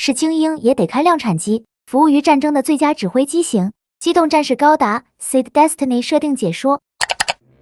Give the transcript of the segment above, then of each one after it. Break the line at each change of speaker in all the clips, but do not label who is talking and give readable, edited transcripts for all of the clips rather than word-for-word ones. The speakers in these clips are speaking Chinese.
是精英也得开量产机，服务于战争的最佳指挥机型。机动战士高达 Seed Destiny 设定解说，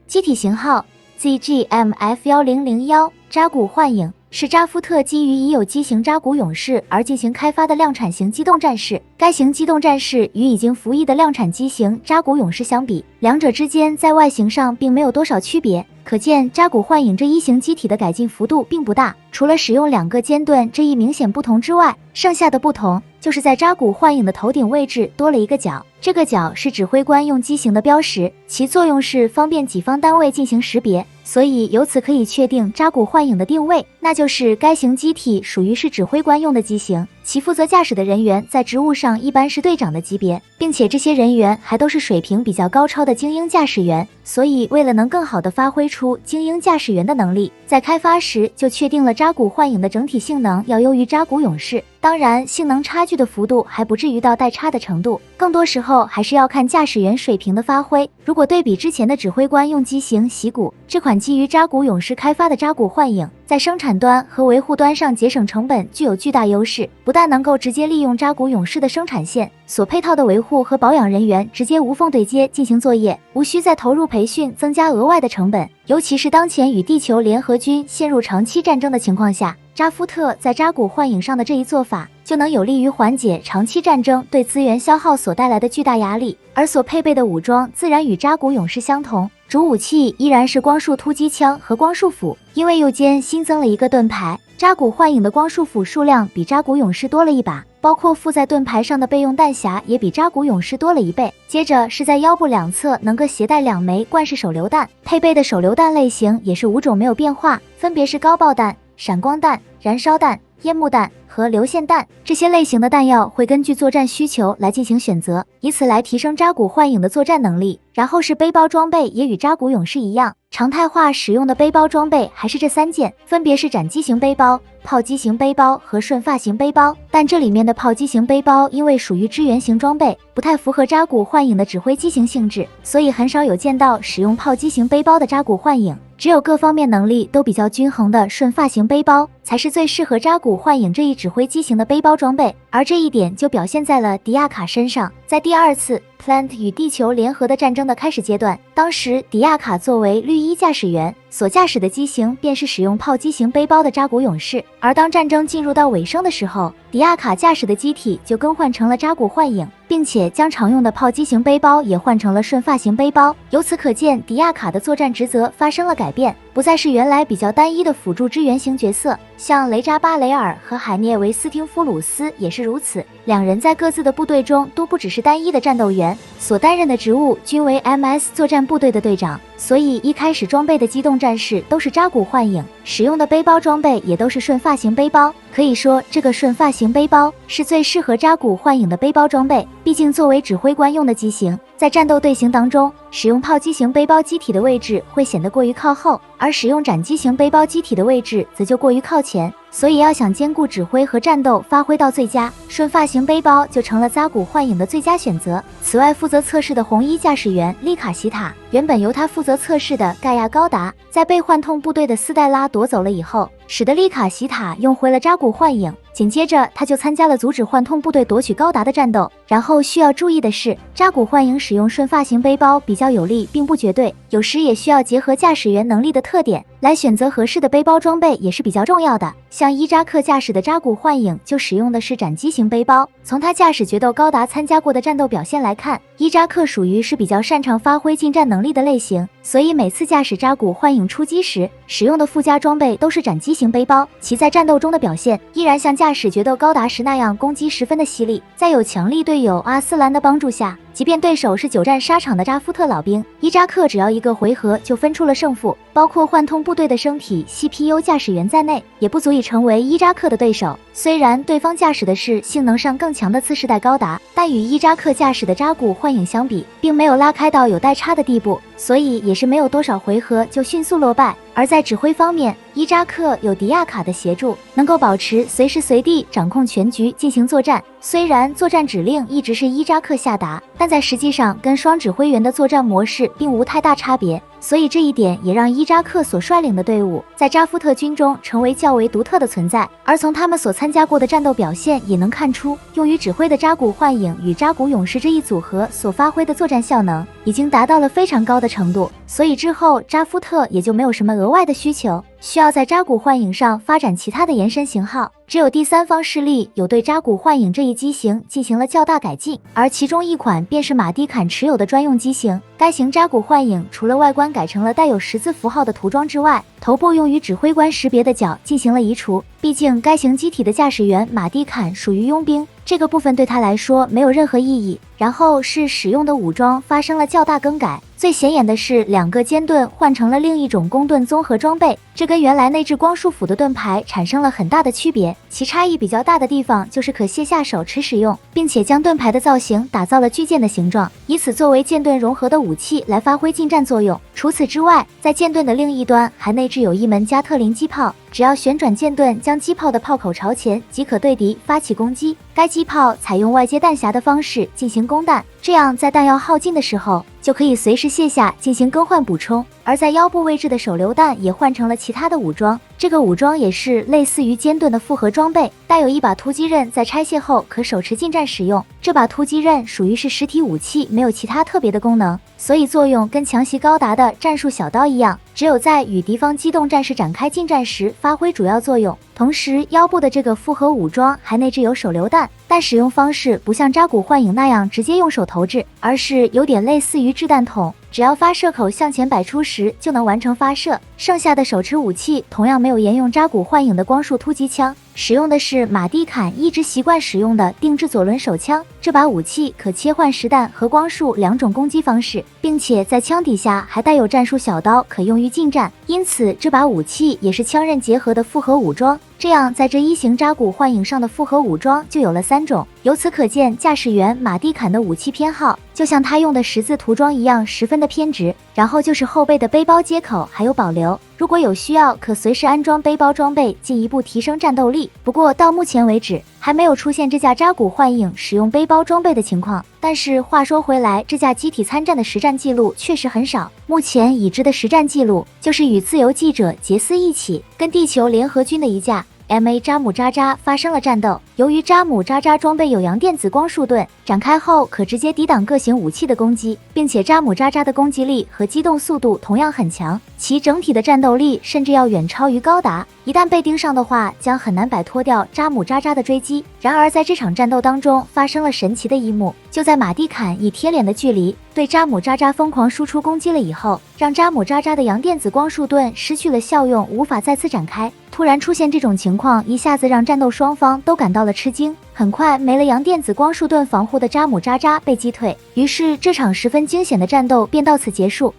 机体型号 ZGMF1001 扎古幻影。是扎夫特基于已有机型扎古勇士而进行开发的量产型机动战士。该型机动战士与已经服役的量产机型扎古勇士相比，两者之间在外形上并没有多少区别。可见扎古幻影这一型机体的改进幅度并不大，除了使用2个尖盾这一明显不同之外，剩下的不同就是在扎古幻影的头顶位置多了一个角。这个角是指挥官用机型的标识，其作用是方便己方单位进行识别，所以由此可以确定扎古幻影的定位，那就是该型机体属于是指挥官用的机型，其负责驾驶的人员在职务上一般是队长的级别，并且这些人员还都是水平比较高超的精英驾驶员，所以为了能更好地发挥出精英驾驶员的能力，在开发时就确定了扎古幻影的整体性能要优于扎古勇士。当然，性能差距的幅度还不至于到代差的程度，更多时候还是要看驾驶员水平的发挥。如果对比之前的指挥官用机型习古，这款基于扎古勇士开发的扎古幻影，在生产端和维护端上节省成本具有巨大优势，不但能够直接利用扎古勇士的生产线所配套的维护和保养人员直接无缝对接进行作业，无需再投入培训增加额外的成本。尤其是当前与地球联合军陷入长期战争的情况下，扎夫特在扎古幻影上的这一做法，就能有利于缓解长期战争对资源消耗所带来的巨大压力。而所配备的武装自然与扎古勇士相同，主武器依然是光束突击枪和光束斧，因为右肩新增了一个盾牌，扎古幻影的光束斧数量比扎古勇士多了一把，包括附在盾牌上的备用弹匣也比扎古勇士多了1倍。接着是在腰部两侧能够携带2枚惯式手榴弹，配备的手榴弹类型也是5种没有变化，分别是高爆弹、闪光弹、燃烧弹、烟幕弹和流线弹。这些类型的弹药会根据作战需求来进行选择，以此来提升扎古幻影的作战能力。然后是背包装备，也与扎古勇士一样，常态化使用的背包装备还是这3件，分别是斩击型背包、炮击型背包和顺发型背包。但这里面的炮击型背包因为属于支援型装备，不太符合扎古幻影的指挥机型性质，所以很少有见到使用炮击型背包的扎古幻影。只有各方面能力都比较均衡的顺发型背包才是最适合扎古幻影这一指挥机型的背包装备，而这一点就表现在了迪亚卡身上。在第2次 Plant 与地球联合的战争的开始阶段，当时迪亚卡作为绿衣驾驶员所驾驶的机型便是使用炮击型背包的扎古勇士，而当战争进入到尾声的时候，迪亚卡驾驶的机体就更换成了扎古幻影，并且将常用的炮击型背包也换成了顺发型背包。由此可见，迪亚卡的作战职责发生了改变，不再是原来比较单一的辅助支援型角色，像雷扎巴雷尔和海涅维斯汀夫鲁斯也是如此。2人在各自的部队中都不只是单一的战斗员，所担任的职务均为 MS 作战部队的队长，所以一开始装备的机动战士都是扎古幻影，使用的背包装备也都是顺发型背包。可以说这个顺发型背包是最适合扎古幻影的背包装备，毕竟作为指挥官用的机型，在战斗队形当中，使用炮击型背包机体的位置会显得过于靠后，而使用斩击型背包机体的位置则就过于靠前，所以要想兼顾指挥和战斗发挥到最佳，顺发型背包就成了扎古幻影的最佳选择。此外，负责测试的红衣驾驶员丽卡西塔，原本由他负责测试的盖亚高达，在被幻痛部队的斯黛拉夺走了以后，使得丽卡西塔用回了扎古幻影，紧接着他就参加了阻止幻痛部队夺取高达的战斗。然后需要注意的是，扎古幻影使用顺发型背包比较有利并不绝对，有时也需要结合驾驶员能力的特点来选择合适的背包装备，也是比较重要的。像伊扎克驾驶的扎古幻影就使用的是斩击型背包，从他驾驶决斗高达参加过的战斗表现来看，伊扎克属于是比较擅长发挥近战能力的类型，所以每次驾驶扎古幻影出击时使用的附加装备都是斩击型背包，其在战斗中的表现依然像驾驶决斗高达时那样攻击十分的犀利。在有强力队友阿斯兰的帮助下，即便对手是久战沙场的扎夫特老兵，伊扎克只要1个回合就分出了胜负，包括幻痛部队的生体 CPU 驾驶员在内，也不足以成为伊扎克的对手。虽然对方驾驶的是性能上更强的次世代高达，但与伊扎克驾驶的扎古幻影相比，并没有拉开到有代差的地步，所以也是没有多少回合就迅速落败。而在指挥方面，伊扎克有迪亚卡的协助，能够保持随时随地掌控全局进行作战。虽然作战指令一直是伊扎克下达，但在实际上跟双指挥员的作战模式并无太大差别。所以这一点也让伊扎克所率领的队伍在扎夫特军中成为较为独特的存在。而从他们所参加过的战斗表现也能看出，用于指挥的扎古幻影与扎古勇士这一组合所发挥的作战效能已经达到了非常高的程度，所以之后扎夫特也就没有什么额外的需求，需要在扎古幻影上发展其他的延伸型号。只有第三方势力有对扎古幻影这一机型进行了较大改进，而其中一款便是马蒂坎持有的专用机型。该型扎古幻影除了外观改成了带有十字符号的涂装之外，头部用于指挥官识别的角进行了移除，毕竟该型机体的驾驶员马蒂坎属于佣兵，这个部分对他来说没有任何意义。然后是使用的武装发生了较大更改，最显眼的是2个尖盾换成了另一种弓盾综合装备，这跟原来内置光束斧的盾牌产生了很大的区别。其差异比较大的地方就是可卸下手持使用，并且将盾牌的造型打造了巨剑的形状，以此作为剑盾融合的武器来发挥近战作用。除此之外，在剑盾的另一端还内置有一门加特林机炮，只要旋转剑盾将机炮的炮口朝前，即可对敌发起攻击。该机炮采用外接弹匣的方式进行供弹，这样在弹药耗尽的时候就可以随时卸下进行更换补充。而在腰部位置的手榴弹也换成了其他的武装，这个武装也是类似于尖盾的复合装备，带有一把突击刃，在拆卸后可手持近战使用。这把突击刃属于是实体武器，没有其他特别的功能，所以作用跟强袭高达的战术小刀一样，只有在与敌方机动战士展开近战时发挥主要作用。同时腰部的这个复合武装还内置有手榴弹，但使用方式不像扎古幻影那样直接用手投掷，而是有点类似于掷弹筒，只要发射口向前摆出时就能完成发射。剩下的手持武器同样没有沿用扎古幻影的光束突击枪，使用的是马蒂坎一直习惯使用的定制左轮手枪。这把武器可切换实弹和光束2种攻击方式，并且在枪底下还带有战术小刀，可用于近战，因此这把武器也是枪刃结合的复合武装。这样在这一型扎古幻影上的复合武装就有了3种，由此可见驾驶员马蒂坎的武器偏好就像他用的十字涂装一样十分的偏执。然后就是后背的背包接口还有保留，如果有需要可随时安装背包装备，进一步提升战斗力。不过到目前为止还没有出现这架扎古幻影使用背包装备的情况。但是话说回来，这架机体参战的实战记录确实很少，目前已知的实战记录就是与自由记者杰斯一起跟地球联合军的一架MA 扎姆扎扎发生了战斗。由于扎姆扎扎装备有阳电子光束盾，展开后可直接抵挡各型武器的攻击，并且扎姆扎扎的攻击力和机动速度同样很强，其整体的战斗力甚至要远超于高达，一旦被盯上的话将很难摆脱掉扎姆扎扎的追击。然而在这场战斗当中发生了神奇的一幕，就在马蒂坎以贴脸的距离对扎姆扎扎疯狂输出攻击了以后，让扎姆扎扎的阳电子光束盾失去了效用，无法再次展开。突然出现这种情况，一下子让战斗双方都感到了吃惊。很快没了阳电子光束盾防护的扎姆扎扎被击退，于是这场十分惊险的战斗便到此结束。